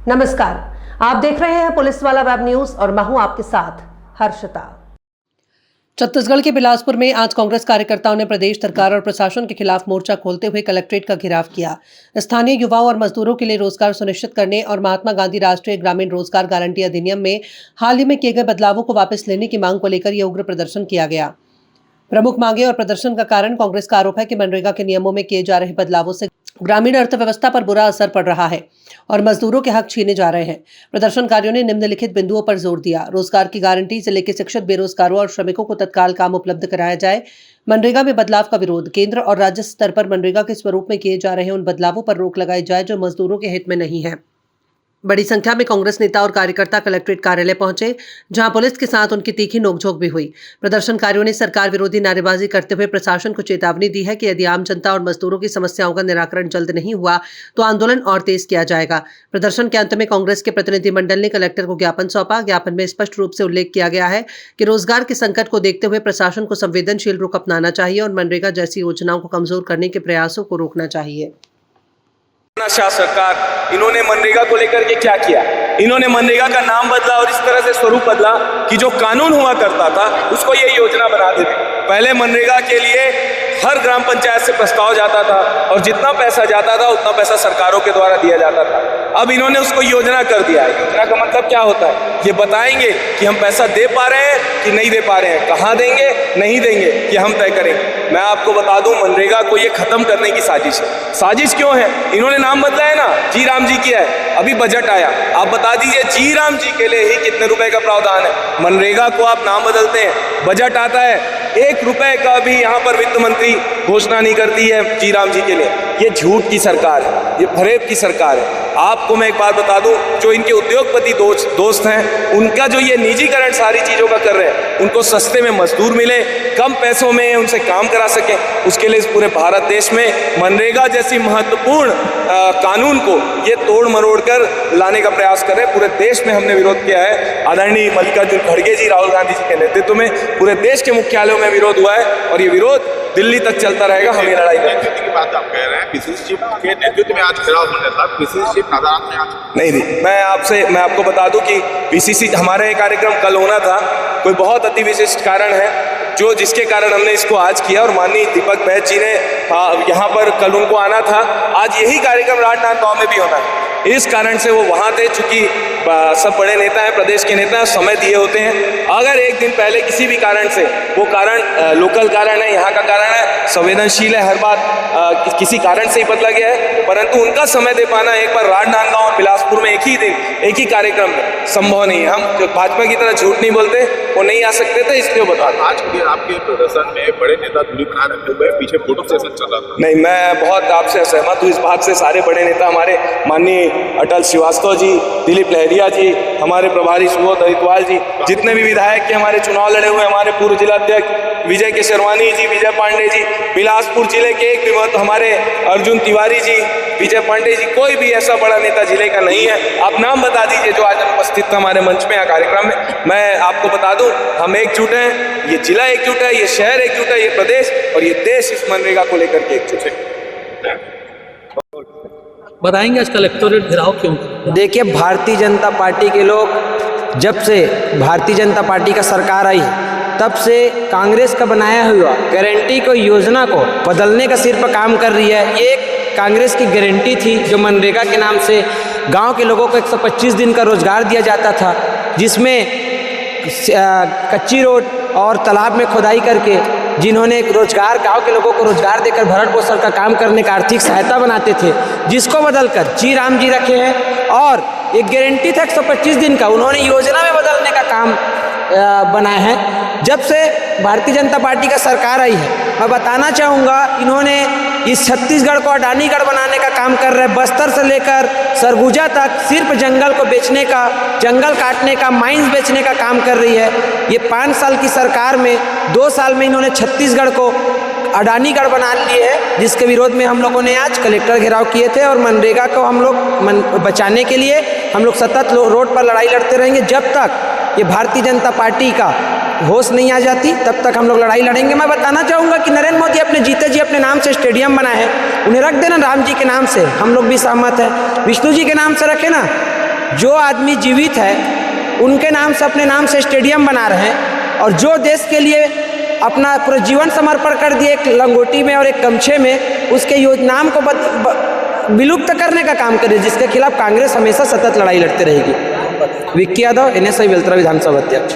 नमस्कार, आप देख रहे हैं पुलिस वाला वेब न्यूज और मैं हूं आपके साथ हर्षिता। छत्तीसगढ़ के बिलासपुर में आज कांग्रेस कार्यकर्ताओं ने प्रदेश सरकार और प्रशासन के खिलाफ मोर्चा खोलते हुए कलेक्ट्रेट का घेराव किया। स्थानीय युवाओं और मजदूरों के लिए रोजगार सुनिश्चित करने और महात्मा गांधी राष्ट्रीय ग्रामीण रोजगार गारंटी अधिनियम में हाल ही में किए गए बदलावों को वापस लेने की मांग को लेकर यह उग्र प्रदर्शन किया गया। प्रमुख मांगे और प्रदर्शन का कारण कांग्रेस का आरोप है कि मनरेगा के नियमों में किए जा रहे बदलावों से ग्रामीण अर्थव्यवस्था पर बुरा असर पड़ रहा है और मजदूरों के हक छीने जा रहे हैं। प्रदर्शनकारियों ने निम्नलिखित बिंदुओं पर जोर दिया: रोजगार की गारंटी से लेकर शिक्षित बेरोजगारों और श्रमिकों को तत्काल काम उपलब्ध कराया जाए। मनरेगा में बदलाव का विरोध। केंद्र और राज्य स्तर पर मनरेगा के स्वरूप में किए जा रहे उन बदलावों पर रोक लगाई जाए जो मजदूरों के हित में नहीं है। बड़ी संख्या में कांग्रेस नेता और कार्यकर्ता कलेक्ट्रेट कार्यालय पहुंचे, जहां पुलिस के साथ उनकी तीखी नोकझोंक भी हुई। प्रदर्शनकारियों ने सरकार विरोधी नारेबाजी करते हुए प्रशासन को चेतावनी दी है कि यदि आम जनता और मजदूरों की समस्याओं का निराकरण जल्द नहीं हुआ तो आंदोलन और तेज किया जाएगा। प्रदर्शन के अंत में कांग्रेस के प्रतिनिधिमंडल ने कलेक्टर को ज्ञापन सौंपा। ज्ञापन में स्पष्ट रूप से उल्लेख किया गया है कि रोजगार के संकट को देखते हुए प्रशासन को संवेदनशील रुख अपनाना चाहिए और मनरेगा जैसी योजनाओं को कमजोर करने के प्रयासों को रोकना चाहिए। शाह सरकार इन्होंने मनरेगा को लेकर के क्या किया? इन्होंने मनरेगा का नाम बदला और इस तरह से स्वरूप बदला कि जो कानून हुआ करता था उसको ये योजना बना देते। पहले मनरेगा के लिए हर ग्राम पंचायत से प्रस्ताव जाता था और जितना पैसा जाता था उतना पैसा सरकारों के द्वारा दिया जाता था। अब इन्होंने उसको योजना कर दिया है। योजना का मतलब क्या होता है? ये बताएंगे कि हम पैसा दे पा रहे हैं कि नहीं दे पा रहे हैं, कहाँ देंगे नहीं देंगे कि हम तय करेंगे। मैं आपको बता दूं, मनरेगा को ये खत्म करने की साजिश है। साजिश क्यों है? इन्होंने नाम बदला है ना, जी राम जी किया है। अभी बजट आया, आप बता दीजिए जी राम जी के लिए ही कितने रुपए का प्रावधान है। मनरेगा को आप नाम बदलते हैं, बजट आता है, 1 रुपए का भी यहाँ पर वित्त मंत्री घोषणा नहीं करती है जी राम जी के लिए। ये झूठ की सरकार है, ये फरेब की सरकार है। आपको मैं एक बात बता दूं, जो इनके उद्योगपति दोस्त हैं, उनका जो ये निजीकरण सारी चीज़ों का कर रहे हैं, उनको सस्ते में मजदूर मिले, कम पैसों में उनसे काम करा सकें, उसके लिए इस पूरे भारत देश में मनरेगा जैसी महत्वपूर्ण कानून को ये तोड़ मरोड़ कर लाने का प्रयास कर रहे हैं। पूरे देश में हमने विरोध किया है। आदरणीय मल्लिकार्जुन खड़गे जी, राहुल गांधी जी के नेतृत्व में पूरे देश के मुख्यालयों में विरोध हुआ है और ये विरोध दिल्ली तक चलता रहेगा। हम ये लड़ाई नेतृत्व की बात आप कह रहे हैं, पीसीसी चीफ के नेतृत्व में आज घेराव होने था, पीसीसी चीफ नादारात में आज नहीं। मैं आपको बता दूं कि पीसीसी हमारे कार्यक्रम कल होना था, कोई बहुत अति विशिष्ट कारण है जिसके कारण हमने इसको आज किया और माननीय दीपक बैज जी ने यहाँ पर कल उनको आना था। आज यही कार्यक्रम राजनांदगांव में भी होना है। इस कारण से वो वहाँ थे, चूंकि सब बड़े नेता हैं, प्रदेश के नेता समय दिए होते हैं। अगर एक दिन पहले किसी भी कारण से, वो कारण लोकल कारण है, यहाँ का कारण है, संवेदनशील है, हर बात किसी कारण से ही बदला गया है, परंतु उनका समय दे पाना एक बार राजनांदगांव और बिलासपुर में एक ही दिन एक ही कार्यक्रम में संभव नहीं है। हम भाजपा की तरह झूठ नहीं बोलते, वो नहीं आ सकते थे, इसलिए बता। आज आपके प्रदर्शन में बड़े नेता दूरी बना रखे हुए, पीछे फोटो सेशन चल रहा था। नहीं, मैं बहुत आपसे सहमत हूँ इस बात से। सारे बड़े नेता हमारे माननीय अटल श्रीवास्तव जी, दिलीप लहरिया जी, हमारे प्रभारी सुबोध हरिद्वाल जी, जितने भी विधायक के हमारे चुनाव लड़े हुए, हमारे पूर्व जिलाध्यक्ष विजय केशरवानी जी, विजय पांडे जी, बिलासपुर जिले के एक भी हमारे अर्जुन तिवारी जी, विजय पांडे जी, कोई भी ऐसा बड़ा नेता जिले का नहीं है। आप नाम बता दीजिए जो आज उपस्थित था हमारे मंच में या कार्यक्रम में। मैं आपको बता दूं, हम एकजुट हैं, ये जिला एकजुट है, ये शहर एकजुट है, ये प्रदेश और ये देश इस मनरेगा को लेकर के एकजुट है। बताएंगे आज कलेक्टोरेट घेराव क्यों? देखिए, भारतीय जनता पार्टी के लोग, जब से भारतीय जनता पार्टी का सरकार आई तब से कांग्रेस का बनाया हुआ गारंटी को योजना को बदलने का सिर पर काम कर रही है। ये कांग्रेस की गारंटी थी जो मनरेगा के नाम से गांव के लोगों को 125 दिन का रोजगार दिया जाता था, जिसमें कच्ची रोड और तालाब में खुदाई करके जिन्होंने रोजगार, गांव के लोगों को रोजगार देकर भरण पोषण का काम करने का आर्थिक सहायता बनाते थे, जिसको बदलकर जी राम जी रखे हैं। और एक गारंटी था 125 दिन का, उन्होंने योजना में बदलने का काम बनाया है। जब से भारतीय जनता पार्टी का सरकार आई है, मैं बताना चाहूँगा, इन्होंने इस छत्तीसगढ़ को अडानीगढ़ बनाने का काम कर रहे हैं। बस्तर से लेकर सरगुजा तक सिर्फ जंगल को बेचने का, जंगल काटने का, माइंस बेचने का काम कर रही है। ये 5 साल की सरकार में 2 साल में इन्होंने छत्तीसगढ़ को अडानीगढ़ बना लिए है, जिसके विरोध में हम लोगों ने आज कलेक्टर घेराव किए थे। और मनरेगा को हम लोग बचाने के लिए हम लोग सतत रोड पर लड़ाई लड़ते रहेंगे। जब तक ये भारतीय जनता पार्टी का होश नहीं आ जाती तब तक हम लोग लड़ाई लड़ेंगे। मैं बताना चाहूँगा कि नरेंद्र मोदी अपने जीते जी अपने नाम से स्टेडियम बनाए हैं, उन्हें रख देना राम जी के नाम से, हम लोग भी सहमत हैं। विष्णु जी के नाम से रखे ना, जो आदमी जीवित है उनके नाम से अपने नाम से स्टेडियम बना रहे हैं, और जो देश के लिए अपना पूरा जीवन समर्पण कर दिए एक लंगोटी में और एक गमछे में, उसके नाम को विलुप्त करने का काम करे, जिसके खिलाफ कांग्रेस हमेशा सतत लड़ाई लड़ते रहेगी। विक्की यादव, NSI बेलतरा विधानसभा अध्यक्ष।